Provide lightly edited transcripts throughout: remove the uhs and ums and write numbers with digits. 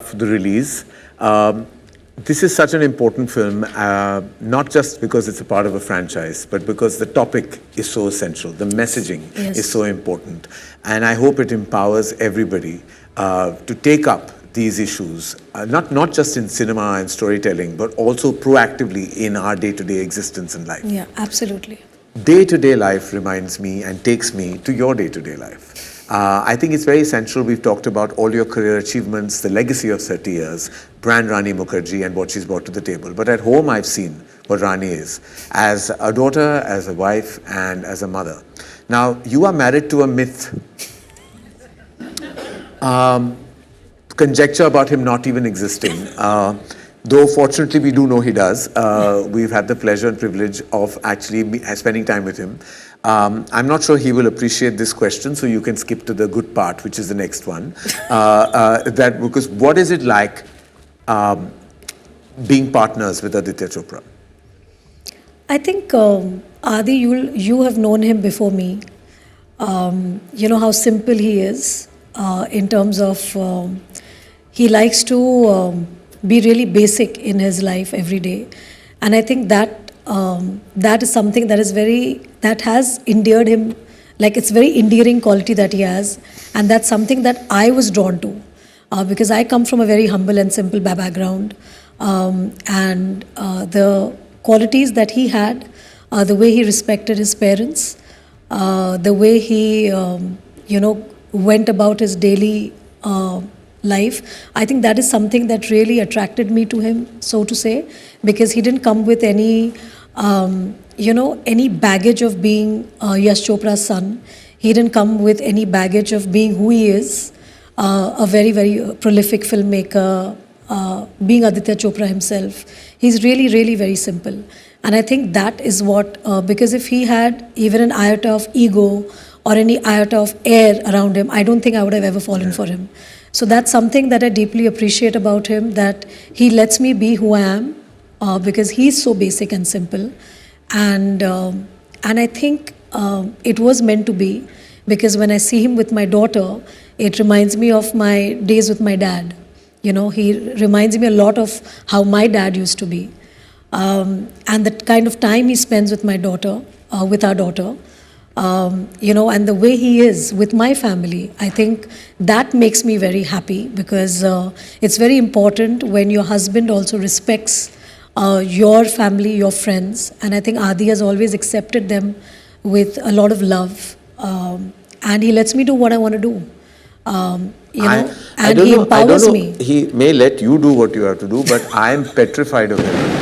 for the release. This is such an important film, not just because it's a part of a franchise, but because the topic is so essential. The messaging is so important. And I hope it empowers everybody to take up these issues, not just in cinema and storytelling, but also proactively in our day-to-day existence in life. Yeah, absolutely. Day-to-day life reminds me and takes me to your day-to-day life. I think it's very essential. We've talked about all your career achievements, the legacy of 30 years, brand Rani Mukerji and what she's brought to the table. But at home, I've seen what Rani is as a daughter, as a wife, and as a mother. Now, you are married to a myth. Conjecture about him not even existing. Though fortunately we do know he does. We've had the pleasure and privilege of actually spending time with him. I'm not sure he will appreciate this question, so you can skip to the good part, which is the next one. Because what is it like being partners with Aditya Chopra? I think, Adi, you have known him before me. You know how simple he is in terms of he likes to be really basic in his life every day. And I think that that is something that has endeared him, like it's very endearing quality that he has. And that's something that I was drawn to because I come from a very humble and simple background. And the qualities that he had, the way he respected his parents, the way he, went about his daily life, I think that is something that really attracted me to him, so to say, because he didn't come with any, any baggage of being Yash Chopra's son. He didn't come with any baggage of being who he is, a very, very prolific filmmaker, being Aditya Chopra himself. He's really, really very simple. And I think that is what, because if he had even an iota of ego or any iota of air around him, I don't think I would have ever fallen for him. So that's something that I deeply appreciate about him, that he lets me be who I am because he's so basic and simple. And I think it was meant to be, because when I see him with my daughter, it reminds me of my days with my dad. You know, he reminds me a lot of how my dad used to be. And the kind of time he spends with my daughter, with our daughter, and the way he is with my family, I think that makes me very happy, because it's very important when your husband also respects your family, your friends. And I think Adi has always accepted them with a lot of love. And he lets me do what I want to do. And he empowers me. He may let you do what you have to do, but I am petrified of him.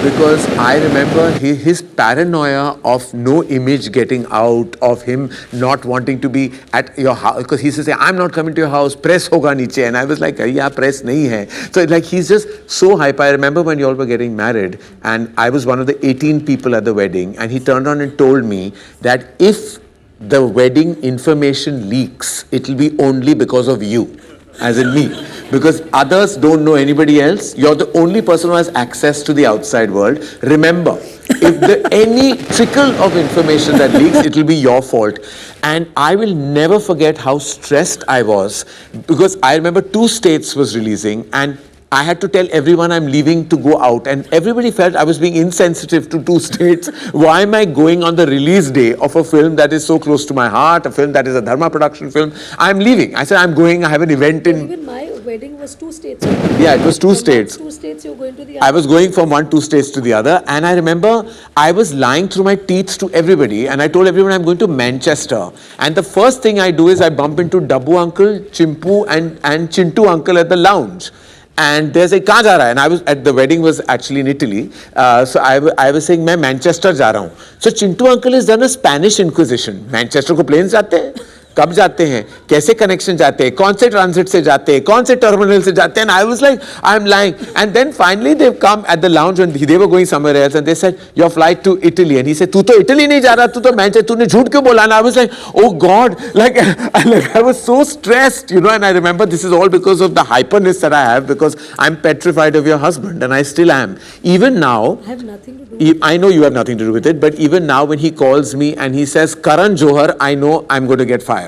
Because I remember his paranoia of no image getting out, of him not wanting to be at your house, because he used to say, I'm not coming to your house, press hoga niche. And I was like, yeah, press nahi hai. So like he's just so hyper. I remember when you all were getting married, and I was one of the 18 people at the wedding, and he turned on and told me that if the wedding information leaks, it will be only because of you, as in me. Because others don't know anybody else. You're the only person who has access to the outside world. Remember, if any trickle of information that leaks, it will be your fault. And I will never forget how stressed I was, because I remember 2 States was releasing, and I had to tell everyone I'm leaving to go out, and everybody felt I was being insensitive to 2 States. Why am I going on the release day of a film that is so close to my heart, a film that is a Dharma production film? I'm leaving. I said, I'm going, I have an event in... Even my wedding was 2 states. Yeah, it was 2 states. 2 states, you're going to the other. I was going from 2 states to the other, and I remember I was lying through my teeth to everybody, and I told everyone I'm going to Manchester. And the first thing I do is I bump into Dabbu uncle, Chimpu, and Chintu uncle at the lounge. And there's a kahan ja raha hai? And I was at the wedding was actually in Italy. So I was saying, मैं Manchester जा रहा हूँ. So Chintu uncle has done a Spanish Inquisition. Manchester को planes जाते हैं? कब जाते हैं, कैसे कनेक्शन जाते हैं, कौन से ट्रांजिट से जाते हैं, कौन से टर्मिनल से जाते हैं. And I was like, I'm lying. And then finally they've come at the lounge and they were going somewhere else, and they said, your flight to Italy. And he said, तू तो Italy नहीं जा रहा, तू तो Manchester, तूने झूठ क्यों बोला? And I was like, oh God, like I was so stressed, and I remember this is all because of the hyperness that I have, because I'm petrified of your husband, and I still am. Even now, I have nothing to do. I know you have nothing to do with it, but even now when he calls me and he says, Karan Johar, I know I'm going to get fired.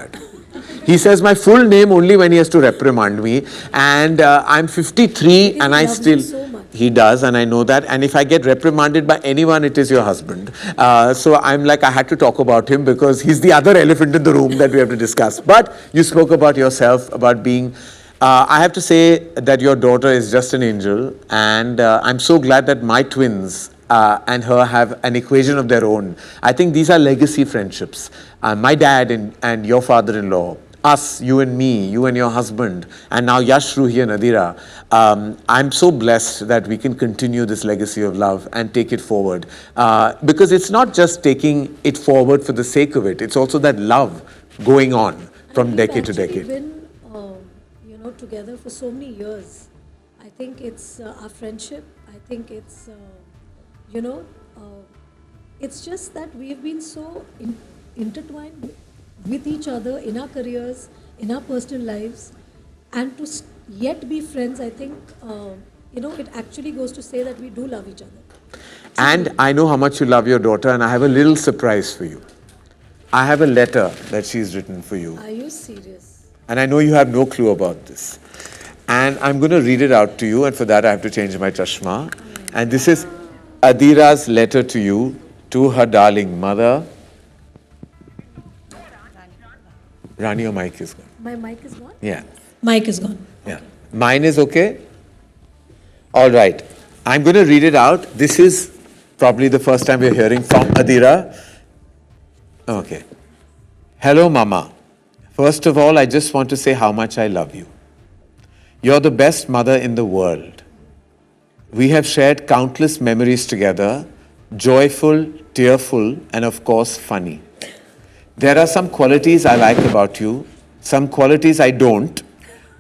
He says my full name only when he has to reprimand me. And I'm 53 and I loves still... you so much. He does, and I know that. And if I get reprimanded by anyone, it is your husband. So I'm like, I had to talk about him because he's the other elephant in the room that we have to discuss. But you spoke about yourself, about being... I have to say that your daughter is just an angel, and I'm so glad that my twins and her have an equation of their own. I think these are legacy friendships. My dad and your father-in-law, us, you and me, you and your husband, and now Yash, Ruhi and Adira. I'm so blessed that we can continue this legacy of love and take it forward. Because it's not just taking it forward for the sake of it, it's also that love going on from decade to decade. We've been, together for so many years. I think it's our friendship. I think it's, it's just that we've been so intertwined with each other in our careers, in our personal lives, and to yet be friends. I think, it actually goes to say that we do love each other. And I know how much you love your daughter, and I have a little surprise for you. I have a letter that she's written for you. Are you serious? And I know you have no clue about this. And I'm going to read it out to you, and for that I have to change my chashma. And this is Adira's letter to you, to her darling mother. Rani, your mic is gone. My mic is gone? Yeah. Mic is gone. Yeah. Mine is okay? All right. I'm going to read it out. This is probably the first time we're hearing from Adira. Okay. Hello, Mama. First of all, I just want to say how much I love you. You're the best mother in the world. We have shared countless memories together, joyful, tearful, and of course, funny. There are some qualities I like about you, some qualities I don't,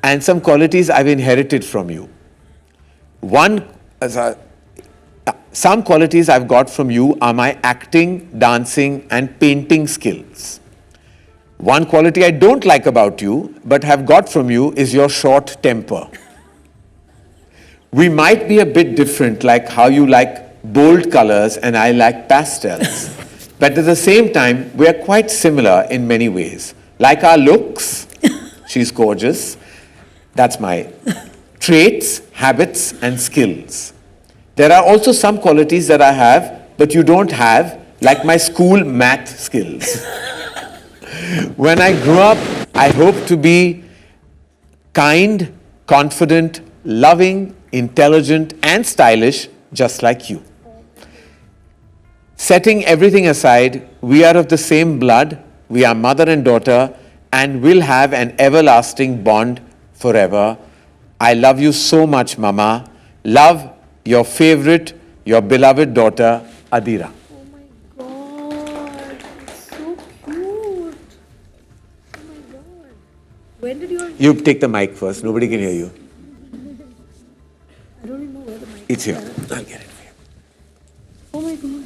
and some qualities I've inherited from you. Some qualities I've got from you are my acting, dancing, and painting skills. One quality I don't like about you, but have got from you, is your short temper. We might be a bit different, like how you like bold colors and I like pastels. But at the same time, we are quite similar in many ways. Like our looks, she's gorgeous. That's my traits, habits, and skills. There are also some qualities that I have, but you don't have, like my school math skills. When I grew up, I hoped to be kind, confident, loving, intelligent, and stylish, just like you. Setting everything aside, we are of the same blood, we are mother and daughter, and will have an everlasting bond forever. I love you so much, Mama. Love, your favorite, your beloved daughter, Adira. Oh my God, it's so cute. Oh my God. When did You take the mic first, nobody can hear you. I don't even know where the mic It's is. here, I'll get it for you. Oh my God.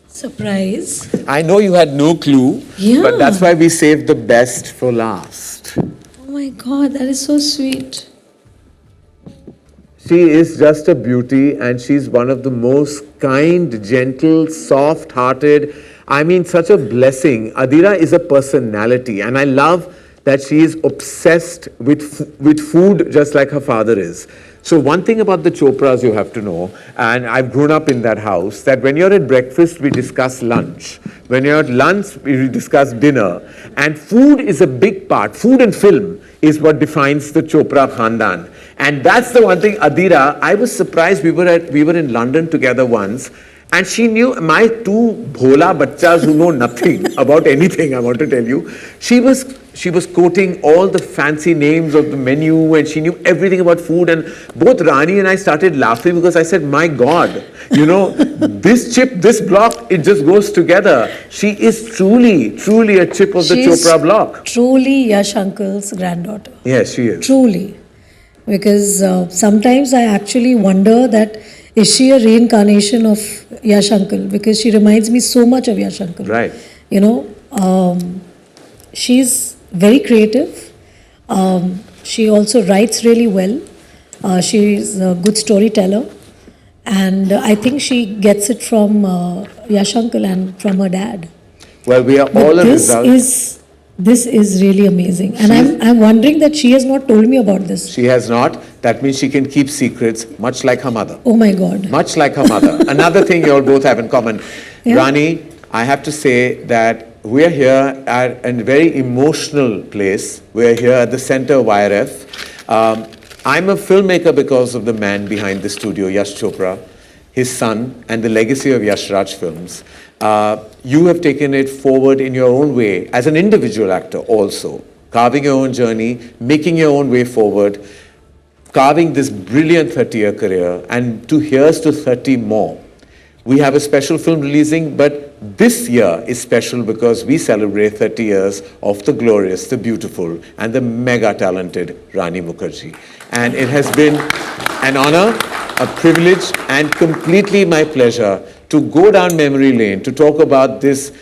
Surprise. I know you had no clue, Yeah. but that's why we saved the best for last. Oh my God, that is so sweet. She is just a beauty, and she's one of the most kind, gentle, soft-hearted. I mean, such a blessing. Adira is a personality, and I love that she is obsessed with food just like her father is. So one thing about the Chopras you have to know, and I've grown up in that house, that when you're at breakfast, we discuss lunch. When you're at lunch, we discuss dinner. And food is a big part. Food and film is what defines the Chopra Khandan. And that's the one thing, Adira, I was surprised. We were in London together once, and she knew my two bhola bachchas who know nothing about anything, I want to tell you. She was quoting all the fancy names of the menu, and she knew everything about food. And both Rani and I started laughing because I said, my God, this chip, this block, it just goes together. She is truly a chip of the Chopra block. Truly Yash Uncle's granddaughter. Yes, she is. Truly. Because sometimes I actually wonder that is she a reincarnation of Yash Uncle? Because she reminds me so much of Yash Uncle. Right. She's very creative. She also writes really well. She's a good storyteller. And I think she gets it from Yash Uncle and from her dad. Well, we are But all a this result. is This is really amazing. And I'm wondering that she has not told me about this. She has not. That means she can keep secrets, much like her mother. Oh my God. Much like her mother. Another thing you all both have in common. Yeah. Rani, I have to say that we're here at a very emotional place. We're here at the center of YRF. I'm a filmmaker because of the man behind the studio, Yash Chopra, his son, and the legacy of Yash Raj Films. You have taken it forward in your own way as an individual actor also, carving your own journey, making your own way forward, carving this brilliant 30-year career, and here's to 30 more. We have a special film releasing, but this year is special because we celebrate 30 years of the glorious, the beautiful, and the mega talented Rani Mukerji. And it has been an honor, a privilege, and completely my pleasure to go down memory lane to talk about this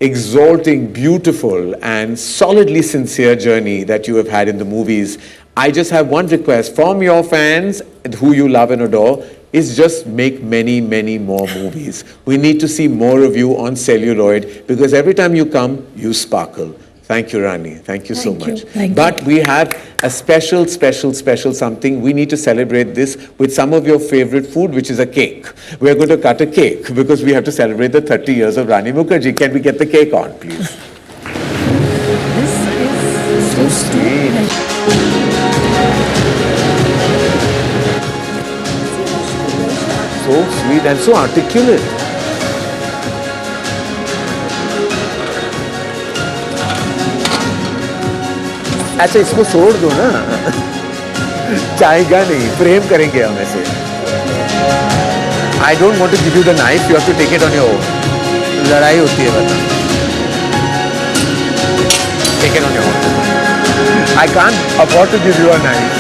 exalting, beautiful, and solidly sincere journey that you have had in the movies. I just have one request from your fans, who you love and adore, is just make many, many more movies. We need to see more of you on celluloid because every time you come, you sparkle. Thank you, Rani. Thank you so much. But we have a special something. We need to celebrate this with some of your favorite food, which is a cake. We're going to cut a cake because we have to celebrate the 30 years of Rani Mukerji. Can we get the cake on, please? This is So sweet. So sweet and so articulate. अच्छा इसको छोड़ दो ना चाहेगा नहीं प्रेम करेंगे हम ऐसे I don't want to give you the knife, you have to take it on your own. लड़ाई होती है वरना. Take it on your own. I can't afford to give you a knife.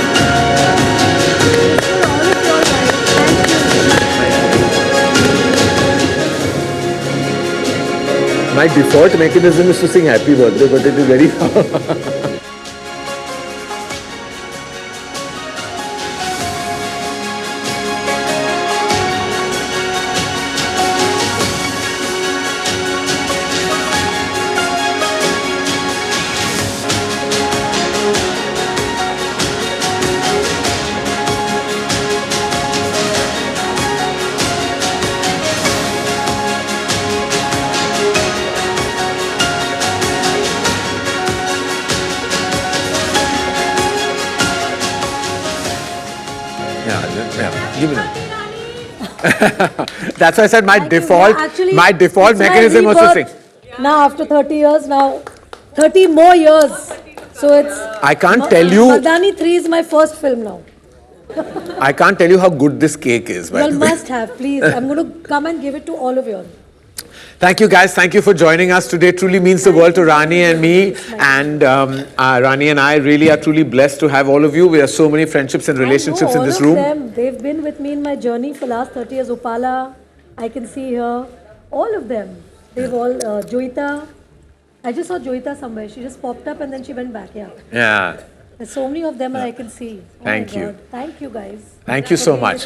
My default mechanism is to sing happy birthday, but it is very hard. Yeah, give me that. That's why I said my default mechanism was to sing. Now after 30 years, now 30 more years. So it's... I can't tell you... Mardani 3 is my first film now. I can't tell you how good this cake is. Well, must have, please. I'm going to come and give it to all of you all. Thank you guys. Thank you for joining us today. Truly means the world to Rani and me. And Rani and I really are truly blessed to have all of you. We have so many friendships and relationships in this room. All of them. They've been with me in my journey for last 30 years. Upala, I can see her. All of them. They've all... Joita. I just saw Joita somewhere. She just popped up and then she went back. Yeah. There's so many of them and I can see. Thank you. Thank you guys. Thank you so much.